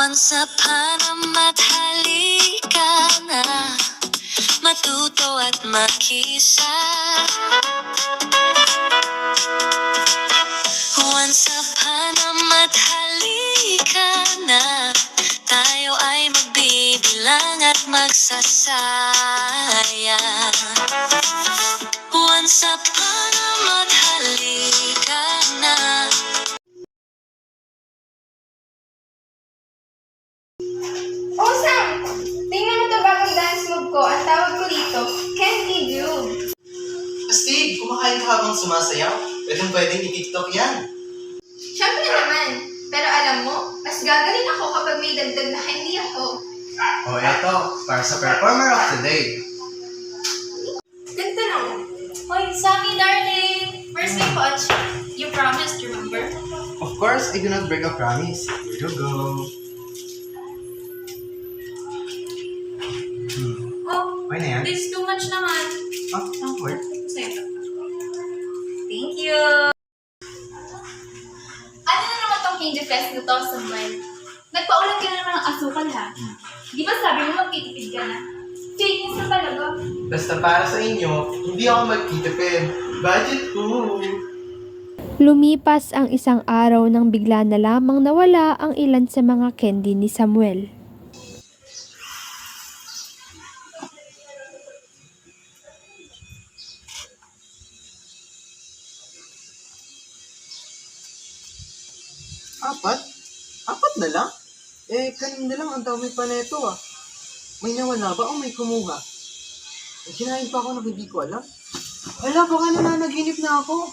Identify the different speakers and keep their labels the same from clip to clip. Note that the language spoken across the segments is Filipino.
Speaker 1: Once upon a mathalika na matuto at makisa. Once upon a mathalika na tayo ay magbibilang at magsasaya. Once upon a mathalika na.
Speaker 2: Oh, Sam! Tingnan mo ito bagong dance move ko. Ang tawag ko dito, Candy Groove.
Speaker 3: Steve, kumakain ka habang sumasayaw? Pwedeng i-TikTok yan.
Speaker 2: Siyempre naman. Pero alam mo, mas gagaling ako kapag may dagdag na candy ako.
Speaker 3: O eto, para sa performer of the day.
Speaker 2: Ganito lang.
Speaker 4: Hoy, Sammy, darling! Where's my coach? You promised, remember?
Speaker 3: Of course, I do not break a promise. Here you go.
Speaker 4: Oh,
Speaker 3: Okay na yan?
Speaker 4: this too much naman.
Speaker 3: Oh, wait.
Speaker 4: Sa'yo. Thank you! Ano na naman tong candy fest na to, Samuel? Nagpaulat ka na naman ng asukal, ha? Di ba sabi mo magtitipid ka na? Fake news na talaga.
Speaker 3: Basta para sa inyo, hindi ako magtitipid. Budget ko.
Speaker 5: Lumipas ang isang araw nang bigla na lamang nawala ang ilan sa mga candy ni Samuel.
Speaker 3: Apat? Apat na lang? Kanina lang ang dami pa neto ah. May nawala ba o may kumuha? Kinain pa ako na hindi ko alam. Wala, baka nananaginip na ako.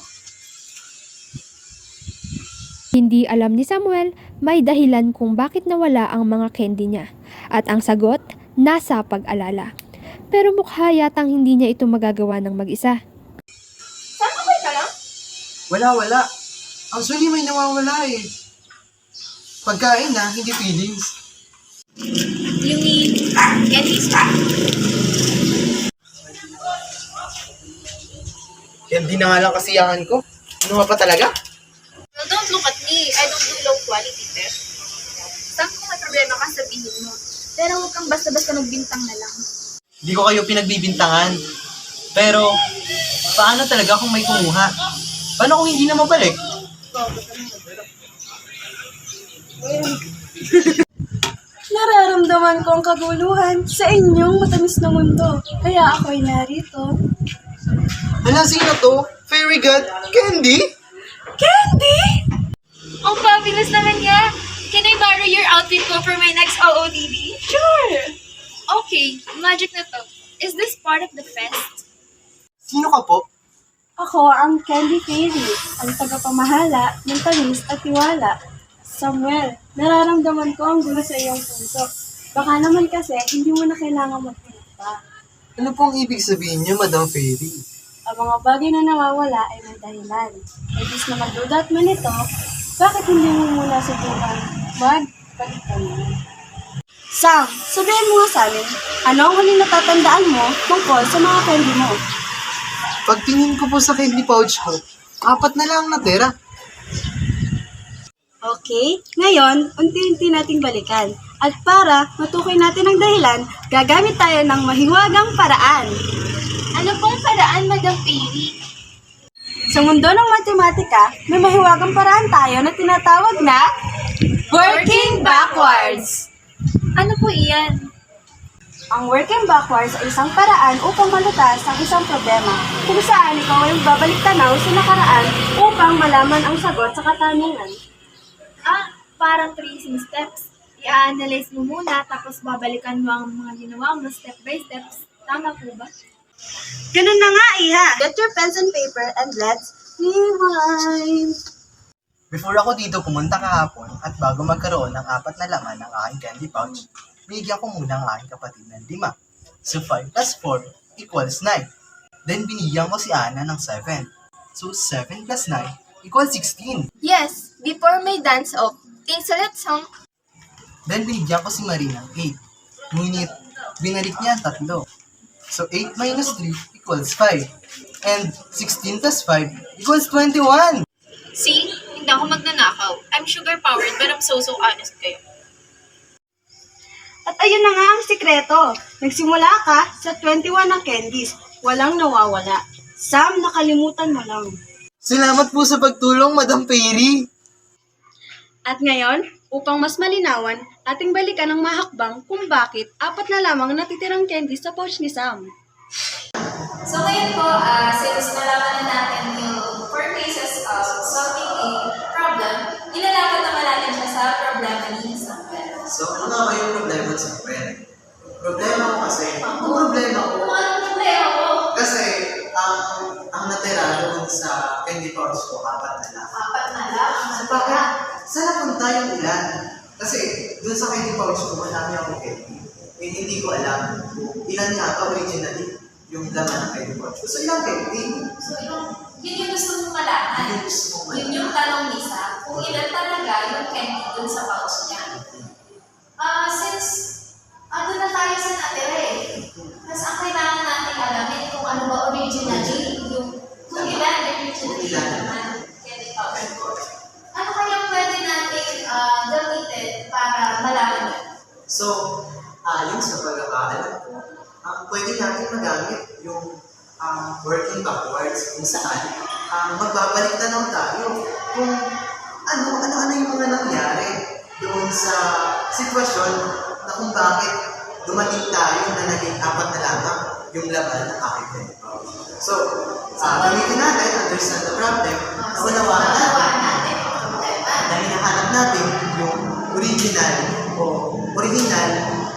Speaker 5: Hindi alam ni Samuel may dahilan kung bakit nawala ang mga candy niya. At ang sagot, nasa pag-alala. Pero mukha yatang hindi niya ito magagawa ng mag-isa.
Speaker 2: Sam, okay ka lang?
Speaker 3: Wala. Actually, may nawawala eh. Pagkain na, hindi feelings.
Speaker 4: You mean candy strap?
Speaker 3: Hindi na nga lang kasiyahan ko. Ano pa talaga?
Speaker 4: No, don't look at me. I don't do low quality theft. Sam, kung may problema ka, sabihin mo. Pero huwag kang basta-basta magbintang na lang.
Speaker 3: Hindi ko kayo pinagbibintangan. Pero, paano talaga kung may kumuha? Paano kung hindi na mabalik?
Speaker 6: Nararamdaman ko ang kaguluhan sa inyong matamis na mundo. Kaya ako'y narito.
Speaker 3: Hala, sino to? Fairy God? Candy?
Speaker 6: Candy!
Speaker 4: Ang fabulous naman niya! Can I borrow your outfit ko for my next OOTD?
Speaker 6: Sure!
Speaker 4: Okay, magic na to. Is this part of the fest?
Speaker 3: Sino ka po?
Speaker 6: Ako ang Candy Fairy, ang tagapamahala ng tamis at tiwala. Samuel, nararamdaman ko ang gulo sa iyong puso. Baka naman kasi hindi mo na kailangan magpunta.
Speaker 3: Ano pong ibig sabihin niyo, Madam Fairy?
Speaker 6: Ang mga bagay na nawawala ay may dahilan. Ibig na magduda at manito, bakit hindi mo muna subukan magbalikan mo? Sam, sabihin mo nga sa amin, ano ang huling natatandaan mo tungkol sa mga candy mo?
Speaker 3: Pagtingin ko po sa candy pouch ko, 4 na lang natira.
Speaker 6: Okay, ngayon, unti-unti nating balikan. At para matukoy natin ang dahilan, gagamit tayo ng mahiwagang paraan.
Speaker 4: Ano pong paraan, Madam Fairy?
Speaker 6: Sa mundo ng matematika, may mahiwagang paraan tayo na tinatawag na working backwards.
Speaker 4: Ano po iyan?
Speaker 6: Ang working backwards ay isang paraan upang malutas ang isang problema kung saan ikaw ay babalik tanaw sa nakaraan upang malaman ang sagot sa katanungan.
Speaker 4: Parang tracing steps. I-analyze mo muna, tapos babalikan mo ang mga ginawa mo step by steps. Tama po ba?
Speaker 6: Ganun na nga, Iha! Get your pens and paper and let's rewind!
Speaker 3: Before ako dito pumunta kahapon at bago magkaroon ng 4 na laman ng aking candy pouch, binigyan ko muna ang aking kapatid ng 5. So 5 plus 4 equals 9. Then binigyan ko si Ana ng 7. So 7 plus 9 equals 16.
Speaker 2: Yes, before may dance off, take select song.
Speaker 3: Then binigyan ko si Marie ng 8. Ngunit binalik niya ang 3. So 8 minus 3 equals 5. And 16 plus 5 equals 21.
Speaker 4: See? Hindi ako magnanakaw. I'm sugar-powered but I'm so honest kayo.
Speaker 6: At ayun na nga ang sikreto. Nagsimula ka sa 21 ng candies. Walang nawawala. Sam, nakalimutan mo lang.
Speaker 3: Salamat po sa pagtulong, Madam Perry.
Speaker 6: At ngayon, upang mas malinawan, ating balikan ang mahakbang kung bakit 4 na lamang natitirang candies sa pouch ni Sam.
Speaker 4: So ngayon po, since nalaman na natin yung 4 phases of solving a problem, ilalapat naman natin siya sa problema ni Samuel.
Speaker 3: So, ano nga ba yung problema sa friend? Problema ko kasi, ang problema ko,
Speaker 4: Kung anong problema ko?
Speaker 3: kasi ang natira doon sa candy pouch ko, 4 na lang.
Speaker 4: 4 na lang.
Speaker 3: So, bakit? Saan napunta yung ilan? Kasi doon sa candy pouch ko, marami akong candy. Eh, hindi ko alam kung ilan nga ba originally yung laman ng candy pouch ko. So, ilang candy?
Speaker 4: So yun yung gusto mong malaman.
Speaker 3: Yung gusto mong
Speaker 4: Yun yung tanong ni Sam, kung ilan talaga yung candy dun sa pouch niya. Since ano na tayo sa natira eh. Tapos ang kailangan natin alamin kung ano ba originally yung kung ilan originally yung naman candy pouch ko. Ano kaya pwede natin gamitin para malaman yun?
Speaker 3: So, ayon sa pagkakaalam ko, pwede natin magamit yung working backwards kung saan magbabalik na lang tayo kung ano yung mga nangyari doon sa sitwasyon na kung bakit dumating tayo na naging 4 na lamang yung laman ng aking candy pouch. So, gamitin natin, understand the problem, nawalawaan natin
Speaker 4: ang problema.
Speaker 3: dahil nahanap natin yung original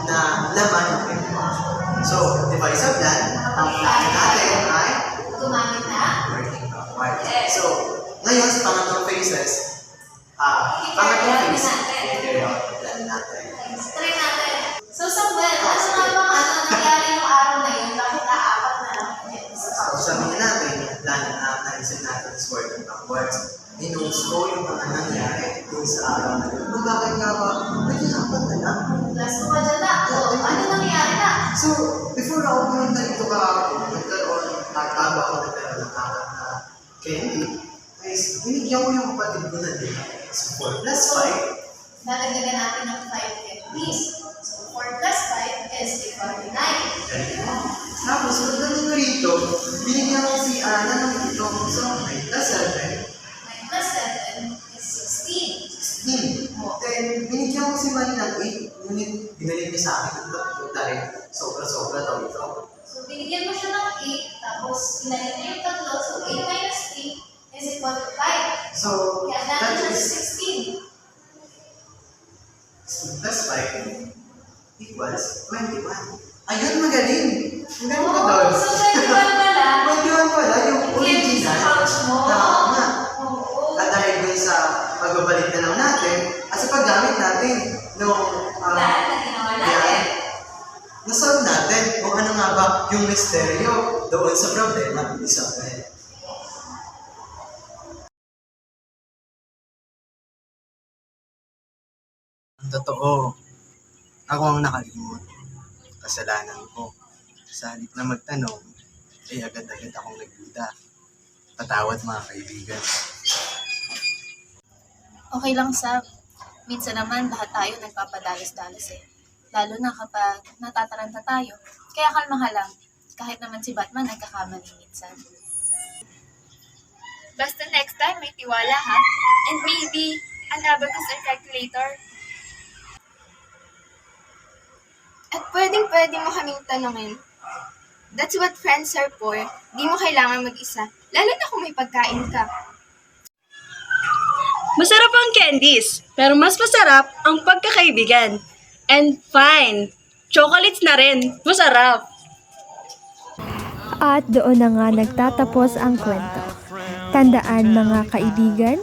Speaker 3: na laman ng candy pouch. So, devise a plan, ang plan natin ay
Speaker 4: Gumamit na.
Speaker 3: working backwards.
Speaker 4: Yes.
Speaker 3: So, ngayon sa pangatlong phases, i-carry out the plan natin.
Speaker 4: Try natin. So, Samuel, ano nga bang nangyari yung araw na yun? Bakit 4 na lang yun sa
Speaker 3: So,
Speaker 4: pouch?
Speaker 3: sabihin natin, yung plan na naisip natin is working backwards. Inuus ko yung mga nangyari doon sa araw na yun. Kung bakit nga ba, naging 4 na lang.
Speaker 4: Last mo ka dyan na. So, ano nangyari na?
Speaker 3: So, before ako pumunta dito kahapon, nagkaroon at bago ako nagkaroon ng 4 na candy, is binigyan ko yung kapatid ko na din. So, 4 plus 5,
Speaker 4: Dadagdagan natin ng 5 candies. So, 4 plus 5 is equal to 9.
Speaker 3: tapos pagdating ko rito, binigyan ko si Ana ng itong so 9 plus 7,
Speaker 4: 9 plus 7 is 16.
Speaker 3: 16. Then, binigyan ko si Manny ng 8, ngunit binalik niya sa akin ng 3 rin. Sobra-sobra daw ito.
Speaker 4: So, binigyan mo siya ng 8, tapos inalit niya yung 3. So, 8 minus 3 is equal to 5.
Speaker 3: So,
Speaker 4: Kaya
Speaker 3: that
Speaker 4: natin
Speaker 3: is
Speaker 4: siya 16.
Speaker 3: 16 plus 5 equals 21. Ayun, magaling! Ang galing ko doon.
Speaker 4: So, 21 pala.
Speaker 3: 21 pala yung
Speaker 4: Candy sa
Speaker 3: original.
Speaker 4: pouch mo.
Speaker 3: Tama.
Speaker 4: Oo.
Speaker 3: At dahil dun sa pagbabalik na lang natin, at sa paggamit natin nung
Speaker 4: Lahat na ginawa natin.
Speaker 3: nasolve natin kung ano nga ba yung misteryo doon sa problema ni Samuel. Ang totoo, ako ang nakalimot. Kasalanan ko. Sa halip na magtanong, ay agad-agad akong nagduda. Patawad mga kaibigan.
Speaker 7: Okay lang, Sam. Minsan naman lahat tayo nagpapadalos-dalos eh. Lalo na kapag natataranta tayo. Kaya kalma ka lang. Kahit naman si Batman nagkakamali minsan.
Speaker 4: Basta next time may tiwala ha. And maybe an abacus or calculator.
Speaker 2: At pwedeng-pwede mo kaming tanongin. That's what friends are for. Di mo kailangan mag-isa. Lalo na kung may pagkain ka.
Speaker 6: Masarap ang candies, pero mas masarap ang pagkakaibigan. And fine, chocolates na rin. Masarap.
Speaker 5: At doon na nga nagtatapos ang kwento. Tandaan mga kaibigan,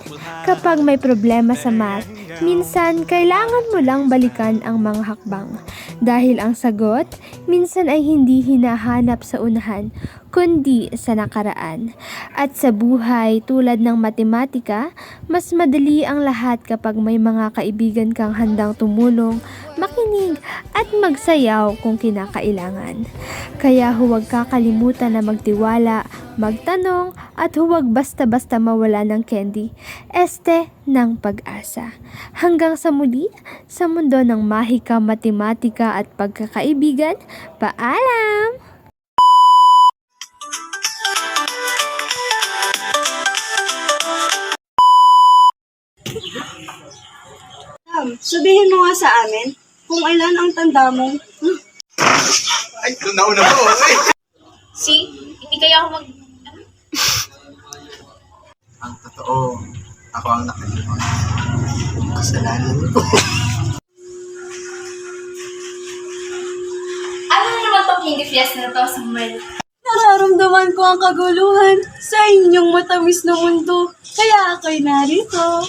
Speaker 5: kapag may problema sa math, minsan kailangan mo lang balikan ang mga hakbang. Dahil ang sagot, minsan ay hindi hinahanap sa unahan, kundi sa nakaraan. At sa buhay tulad ng matematika, mas madali ang lahat kapag may mga kaibigan kang handang tumulong, makinig at magsayaw kung kinakailangan. Kaya huwag kakalimutan na magtiwala, magtanong at huwag basta-basta mawala ng candy. Este ng pag-asa. Hanggang sa muli, sa mundo ng mahika, matematika at pagkakaibigan. Paalam!
Speaker 6: Sam, sabihin mo nga sa amin kung ilan ang tanda mong...
Speaker 3: Ay, nauna mo. Ay.
Speaker 4: See? Hindi kaya ako mag...
Speaker 3: Ang totoo, ako ang nakalimot. Kasalanan ko.
Speaker 4: Ano na naman tong Hindi Fiesta na to, Samuel?
Speaker 6: Nararamdaman ko ang kaguluhan sa inyong matamis na mundo. Kaya ako'y narito.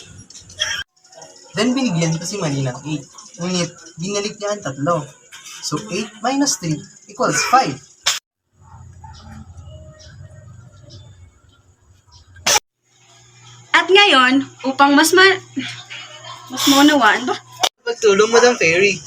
Speaker 3: Then binigyan ko si Manny ng 8. Ngunit binalik niya ang 3. So 8 minus 3 equals 5.
Speaker 6: At ngayon, upang mas maunawaan ba?
Speaker 3: Pagtulong, Madam Fairy.